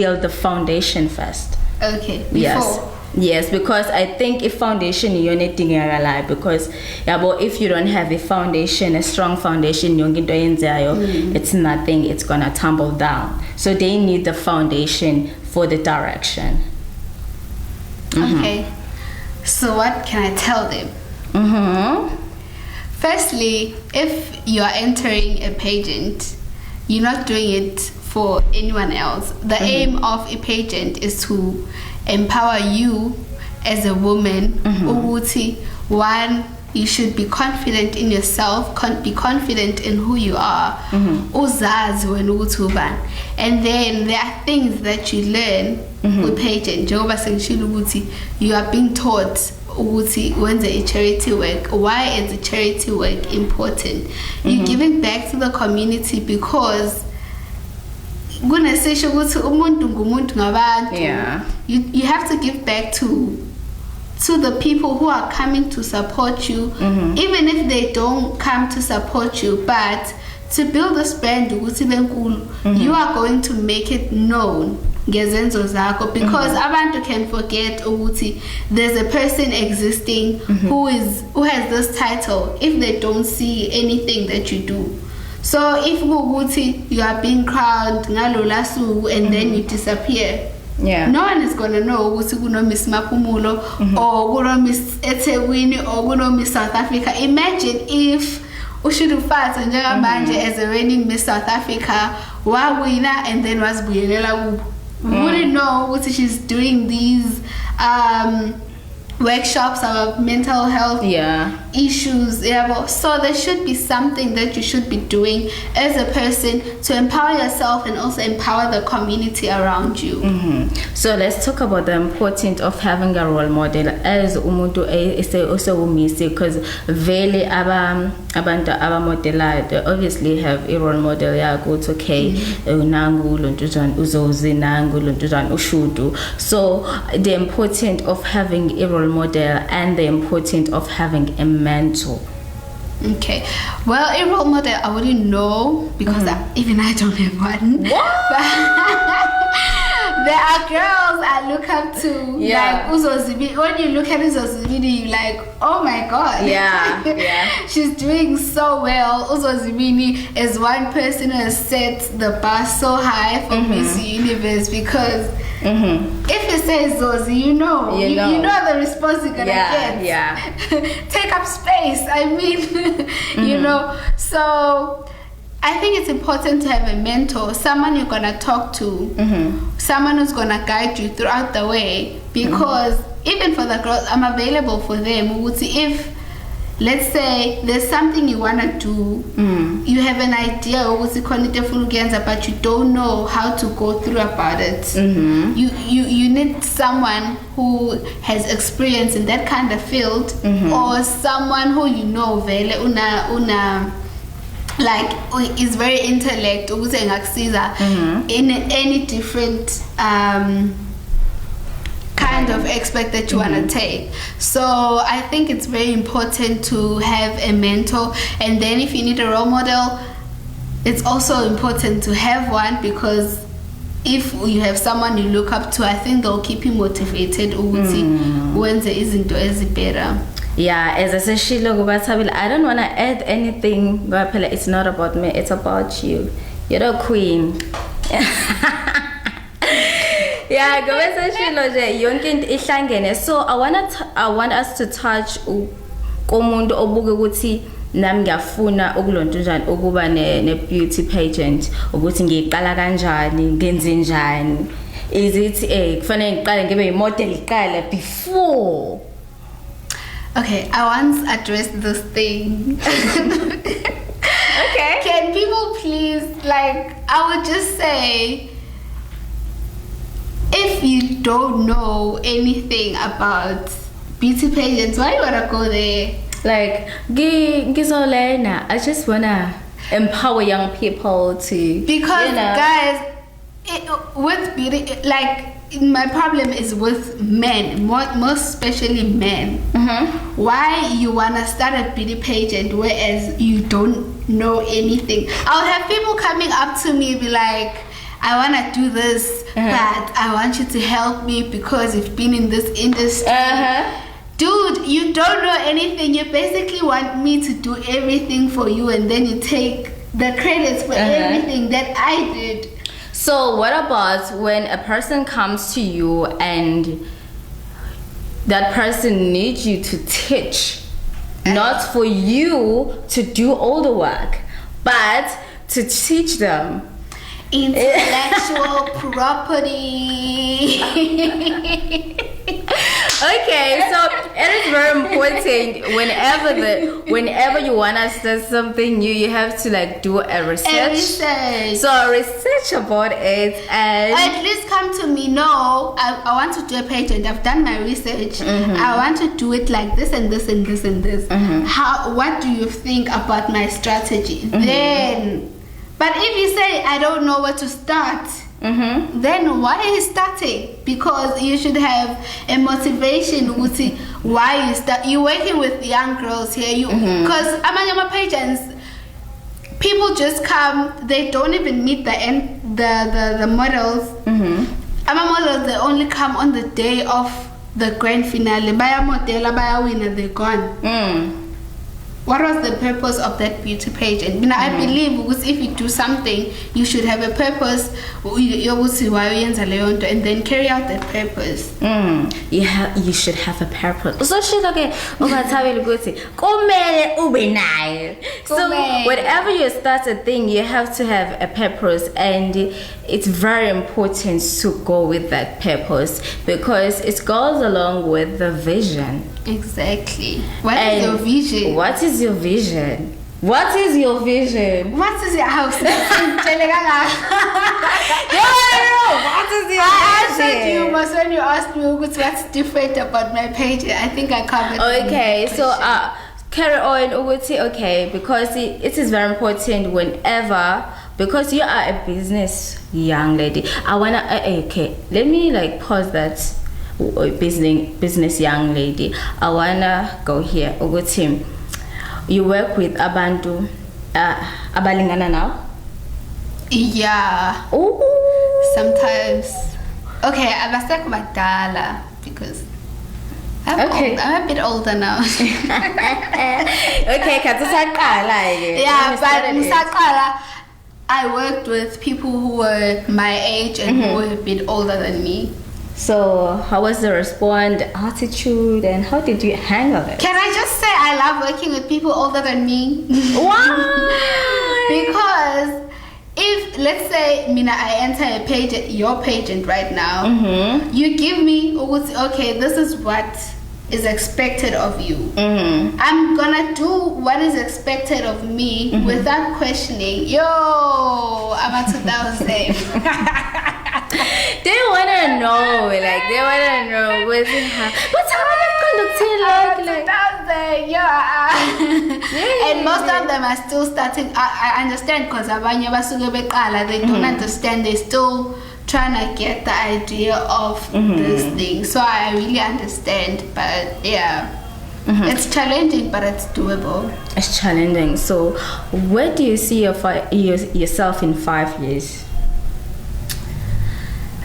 build the foundation first. Okay. Before. Yes, because I think if foundation you're netting lie, because if you don't have a foundation, a strong foundation, it's nothing, it's gonna tumble down. So they need the foundation for the direction. Okay. So what can I tell them? Firstly, if you are entering a pageant, you're not doing it for anyone else. The aim of a pageant is to empower you as a woman. One, you should be confident in yourself, be confident in who you are. Uzazi wena ukuthi ubani. And then there are things that you learn with pageant. Njengoba sengishilo ukuthi you are being taught ukuthi wenze a charity work. Why is the charity work important? You're giving back to the community because kunesisho ukuthi umuntu ngumuntu ngabantu. You have to give back to the people who are coming to support you, even if they don't come to support you, but to build this brand ukuthi lenkulu, you are going to make it known ngezenzo zakho, because abantu can forget ukuthi there's a person existing who has this title if they don't see anything that you do. So if you are being crowned ngalo lasu and then you disappear, no one is gonna know ukuthi kuno Miss Mapumulo or kuno Miss Ethekwini or kuno Miss South Africa. Imagine if ushudufata njengamanje as a reigning Miss South Africa wawina and then wasbuyelela kubo. We wouldn't know what she's doing these workshops about mental health issues. So there should be something that you should be doing as a person to empower yourself and also empower the community around you. So let's talk about the importance of having a role model as umuntu also umisi, because vele abantu abamodela, they obviously have a role model. It's okay, nangu lontuzan uzozi nangu lontuzan ushudu. So the importance of having a role model and the importance of having a mentor. Okay, well, a role model I wouldn't know because even I don't have one. There are girls I look up to, like Uzozibini. When you look at Uzozibini, you're like, oh my god, she's doing so well. Uzozibini is one person who has set the bar so high for Miss Universe, because if you say Zozi, you know the response you're gonna get. Take up space. I mean, you know. So I think it's important to have a mentor, someone you're gonna talk to, someone who's gonna guide you throughout the way. Because even for the girls, I'm available for them. If, let's say, there's something you wanna do, you have an idea, but you don't know how to go through about it. You need someone who has experience in that kind of field, or someone who you know vele like is very intellect in any different kind of aspect that you want to take. So I think it's very important to have a mentor, and then if you need a role model, it's also important to have one, because if you have someone you look up to, I think they'll keep you motivated when there isn't better. Yeah, as I said, Bathabile, I don't want to add anything. It's not about me, it's about you. You're the queen. Yeah, so I want us to touch komuntu obuke ukuthi nami ngiyafuna ukulontunjani ukuba ne beauty pageant, ukuthi ngiqala kanjani, ngenze njani. Is it kufanele ngiqale ngibe imodel iqala before? Okay, I once addressed this thing. Okay. Can people please, like, I would just say, if you don't know anything about beauty pageants, why you wanna go there? Like, I just wanna empower young people to, because guys, with beauty, like, my problem is with men, most especially men. Why you wanna start a beauty pageant whereas you don't know anything? I'll have people coming up to me be like, I wanna do this, but I want you to help me because you've been in this industry. Dude, you don't know anything. You basically want me to do everything for you, and then you take the credits for everything that I did. So what about when a person comes to you and that person needs you to teach, not for you to do all the work, but to teach them intellectual property? Okay, so it is very important whenever you want to start something new, you have to like do a research. So research about it, and at least come to me. No, I want to do a patent. I've done my research. I want to do it like this and this and this and this. What do you think about my strategy? Then, but if you say I don't know where to start, then why are you starting? Because you should have a motivation with why you start. You're working with young girls here. Because among my patients, people just come. They don't even meet the models. Ama models, they only come on the day of the grand finale. Baya modela, baya winner, they're gone. What was the purpose of that beauty page? And I believe because if you do something, you should have a purpose, and then carry out that purpose. You should have a purpose. So whenever you start a thing, you have to have a purpose, and it's very important to go with that purpose because it goes along with the vision. Exactly. What is your vision? What is your vision? What is your vision? What is your house? What is your I answered you, but when you asked me what's different about my page, I think I covered. Okay, so carry on. Okay, because it is very important whenever, because you are a business young lady. I wanna okay. Let me like pause that. Business young lady. I wanna go here. Team, you work with abantu abalingana now? Yeah. Ooh. Sometimes. Okay, abaseko badala because I'm a bit older now. Okay, yeah, but Musakala, I worked with people who were my age and who were a bit older than me. So how was the response, the attitude, and how did you handle it? Can I just say I love working with people older than me? Why? Because if, let's say, Mina, I enter a page, your pageant right now, you give me, okay, this is what is expected of you. I'm gonna do what is expected of me without questioning. Yo, I'm at 2000. They wanna know, like they wanna know what's and most of them are still starting. I understand because they don't understand. They're still trying to get the idea of this thing. So I really understand, but yeah. It's challenging, but it's doable. It's challenging. So where do you see yourself in 5 years?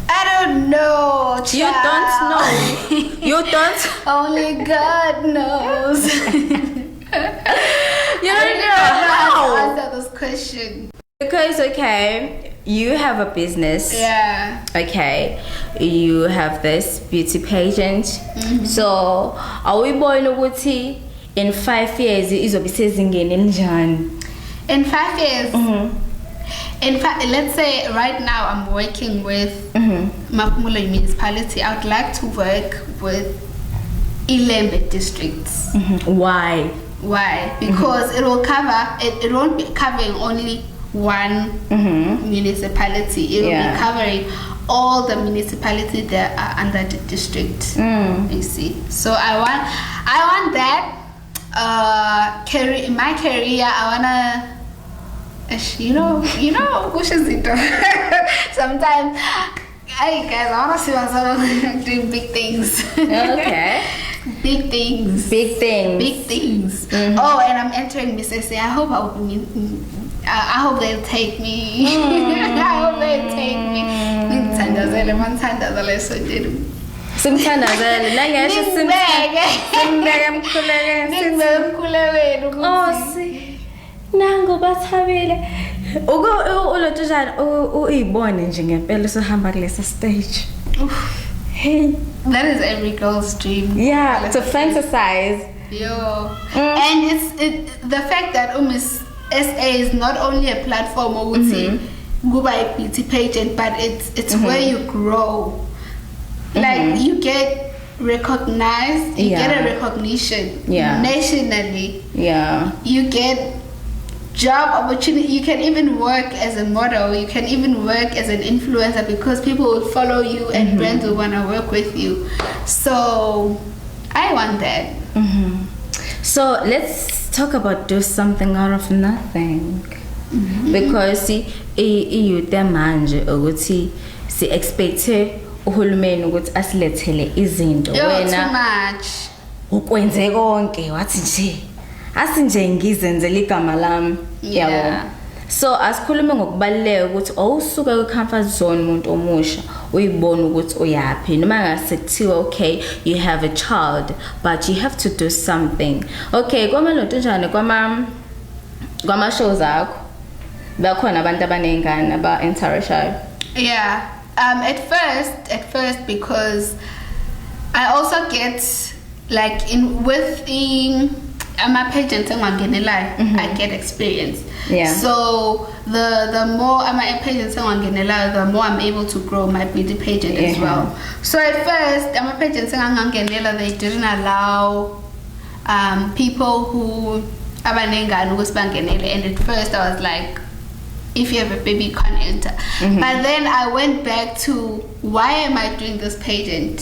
I don't know, child. You don't know. You don't. Only God knows. You don't know how to answer this question. Because you have a business. Yeah. Okay, you have this beauty pageant. So are we born in 5 years? In 5 years. In fact, let's say right now I'm working with Makhathini municipality. I would like to work with 11 districts. Why? Because it will cover, it won't be covering only one municipality. It will be covering all the municipalities that are under the district. You see. So I want that. In my career, I wanna. You know, which is it? Sometimes, hey guys, I wanna see myself doing big things. Okay. Big things. Oh, and I'm entering Miss SA. I hope I hope they'll take me. I hope they'll take me. Simthandazele manthandazele sondeni. Simthandazele nangesho simbeke emkhulekweni ukuthi nango Bathabile ulotujana uyibone nje ngempela sohamba kulesa stage. Hey, that is every girl's dream. Yeah, to fantasize. Yo. And it's the fact that Miss SA is not only a platform or go by beauty pageant, but it's where you grow. Like you get recognized, you get a recognition nationally. Yeah. You get job opportunity. You can even work as a model. You can even work as an influencer because people will follow you and brands will want to work with you. So I want that. So let's talk about do something out of nothing. Because youth manje ukuthi si expect uhulumeni ukuthi asilethele izinto wena too much ukwenze konke wathi nje asinje ngizenzele igama lami yabo. So asikhulume ngokubaluleka ukuthi awusuka kwi-comfort zone umuntu omusha uyibona ukuthi uyapi noma ngasekuthiwa okay you have a child but you have to do something. Okay, kwamalonto njani kwama shows akho bakhona abantu abanengane aba interracial? Yeah. At first because I also get like my pageant I get experience. Yeah. So the more I'm a pageant the more I'm able to grow my beauty pageant as well. So at first I'm a pageant they didn't allow people who abanengane ukusibangenele, and at first I was like, if you have a baby, you can't enter. But then I went back to why am I doing this pageant?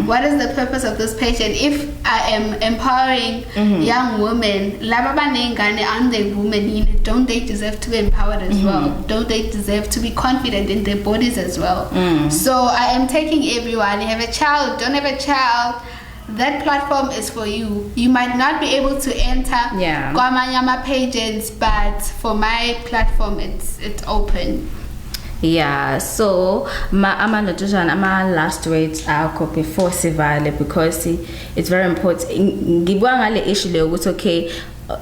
What is the purpose of this pageant? If I am empowering young women, aren't they women? Don't they deserve to be empowered as well? Don't they deserve to be confident in their bodies as well? So I am taking everyone. You have a child, don't have a child, that platform is for you. You might not be able to enter Kwamanyama pageants, but for my platform it's open. Yeah, so my last words are before Sivale, because it's very important. Ngibwanga le issue le ukuthi okay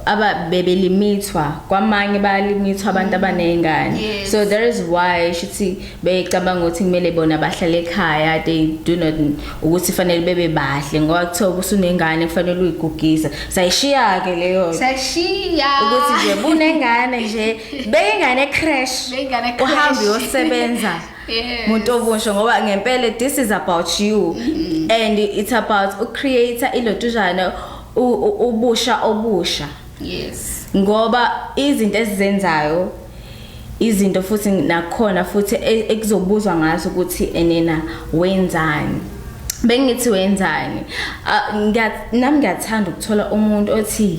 aba bebelimitwa kwamanye balimitwa abantu abanengane. So there is why shithi becabanga ukuthi kumele bona bahlale ekhaya, they do not ukuthi fanele bebe bahle ngoba kuthiwa usunengane kufanele uyigugisa. Sayishiya ke leyo ukuthi nje bunengane nje bengane crash uhambe uyosebenza muntu obusho ngoba ngempela this is about you and it's about create ilotujana obusha. Yes. Ngoba izinto esizenzayo izinto futhi nakhona futhi ekuzobuzwa ngaso ukuthi enena wenzani. Bengithi wenzani? Nami ngiyathanda ukuthola umuntu othi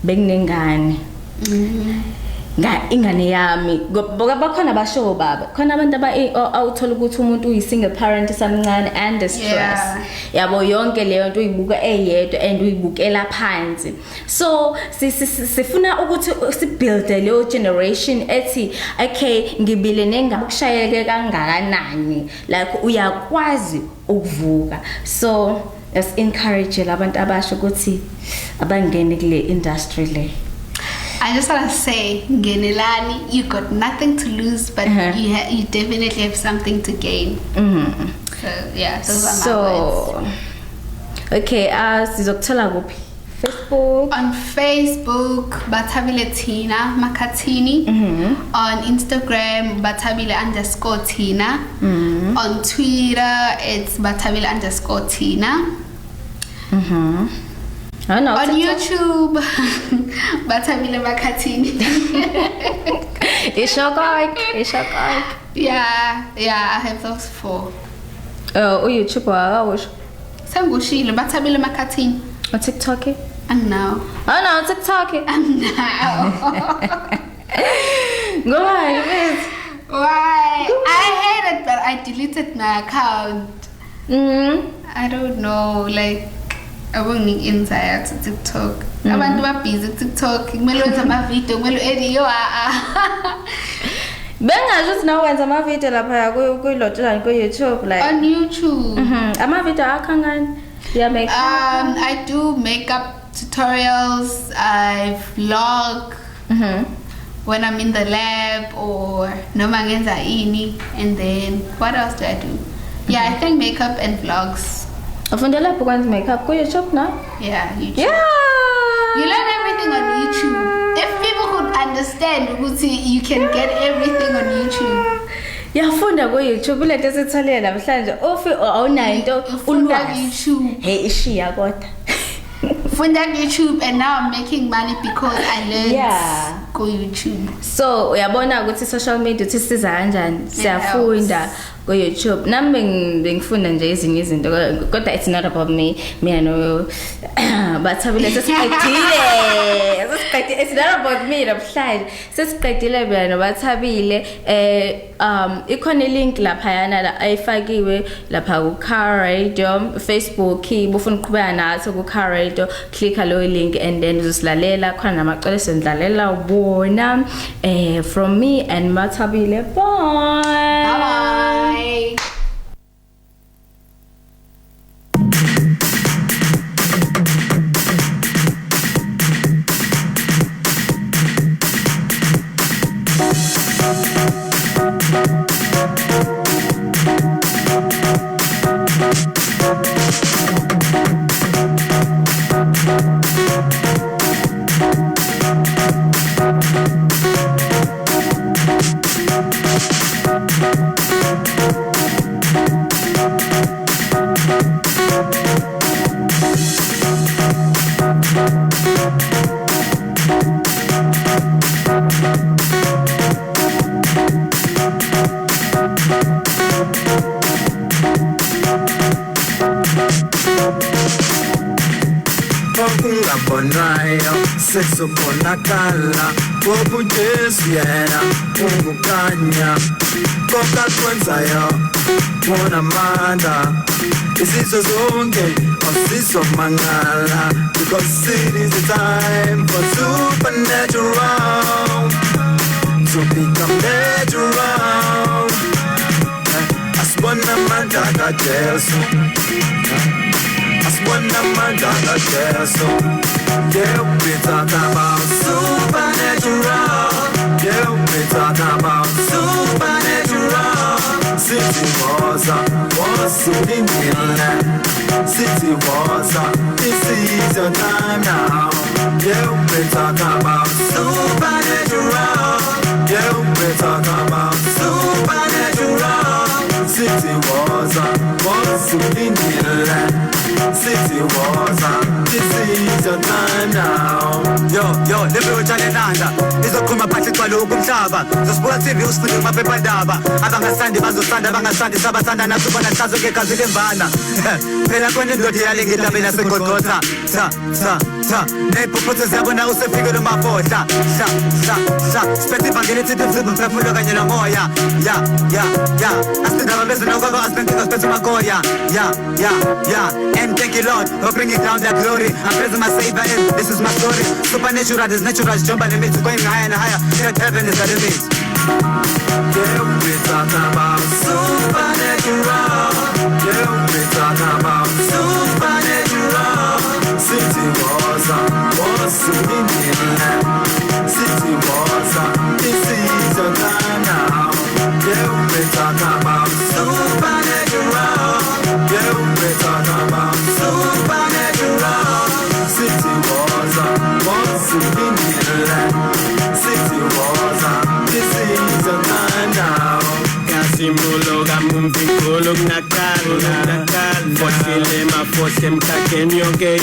benginengane. Ingane yami bakhona basho baba khona abantu awuthola ukuthi umuntu uyi-single parent samncane and stress yabo yonke leyo nto uyibuka eyedwa and uyibukela phansi. So sifuna ukuthi sibuild leyo generation ethi okay ngibile nengakushayeke kangakanani like uyakwazi ukuvuka. So let's encourage abantu abasho ukuthi abangene kule industry le. I just want to say, Ngenelani, you got nothing to lose, but you definitely have something to gain. So yeah, those are my words. Okay, sizokuthola kuphi? Facebook. On Facebook, Bathabile Tina Makhathini. On Instagram, Bathabile_Tina. On Twitter, it's Bathabile_Tina. On YouTube, Bathabile Makhathini. It's your guy. Yeah, I have those 4. YouTube wawo. Sangushile Bathabile Makhathini. On TikTok? No. Oh no, TikTok. No. Why? I hate it, but I deleted my account. I don't know, like I won't need inside to TikTok. I want to be busy TikTok. Kumele wenza ama video, kumele edit Bengajuthi nawe wenza ama video lapha kuyilotshela ku YouTube like on YouTube. Ama video akha ngani? Yeah, make I do makeup tutorials, I vlog when I'm in the lab or noma ngenza ini, and then what else do I do? Yeah, I think makeup and vlogs. Ufundela ukwenza makeup ku YouTube now? Yeah, YouTube. Yeah. You learn everything on YouTube. If people could understand, you can get everything on YouTube. Yafunda ku YouTube lethe esitholile namhlanje awunayo into ulwazi. YouTube. Hey ishiya kodwa. Funda YouTube, and now I'm making money because I learned go YouTube. So uyabona ukuthi social media uthisiza kanjani? Siyafunda ku YouTube. Nami ngifunda nje ezinye izinto kodwa it's not about me. Mina no Bathabile sesiqedile. It's not about me namhlanje. Sesiqedile mina no Bathabile ikhona link lapha yana la ayifakiwe lapha ku Car Radio Facebook bufuna uqhubeka nathi ku Car Radio, click lo link and then uzosilalela khona namacala esendlalela ubona from me and Bathabile. Bye bye. Sesubonakala wobujesu yena ungukanya konke akwenzayo unamandla izizwe zonke azizomangala because it is the time for supernatural to become natural. Asibona amandla kaJesu, asibona amandla kaJesu. Yeah, we talk about supernatural. Yeah, we talk about supernatural. City was in the City was this is your time now. Yeah, we talk about supernatural. Yeah, we talk about supernatural. City was in the City was this is your time now. Yo, live Jalananda. Izokhuluma phansi kwaloku umhlaba. Zosibuka TV usifune amaphephandaba. Abangasandi bazosanda bangasandi sabathanda nathi bona hlazo ngegazi lembana. Phela kwenye indoda iyalingida mina segodgotha. Tha. Nephuphuzo ziyabona usefike lo mafohla. Hla. Spethe ivangeli ethi imzimba umphefumulo kanye nomoya. Ya. Asindaba bezona kwaba asibengika spethe magoya. Ya. And thank you Lord for bringing down that glory. I'm praising my Savior and this is my story. Supernatural is natural, jump on the limits, going higher and higher. Heaven is the limit. Yeah, we talk about supernatural. Yeah, we talk about supernatural. City was in the City was this is your time now. Yeah, we talk about supernatural. Yeah, we talk about supernatural. City was in the City was this is your time now. Kasimulo kamumfikolo kunakala Fosile mafose mkakeni yonke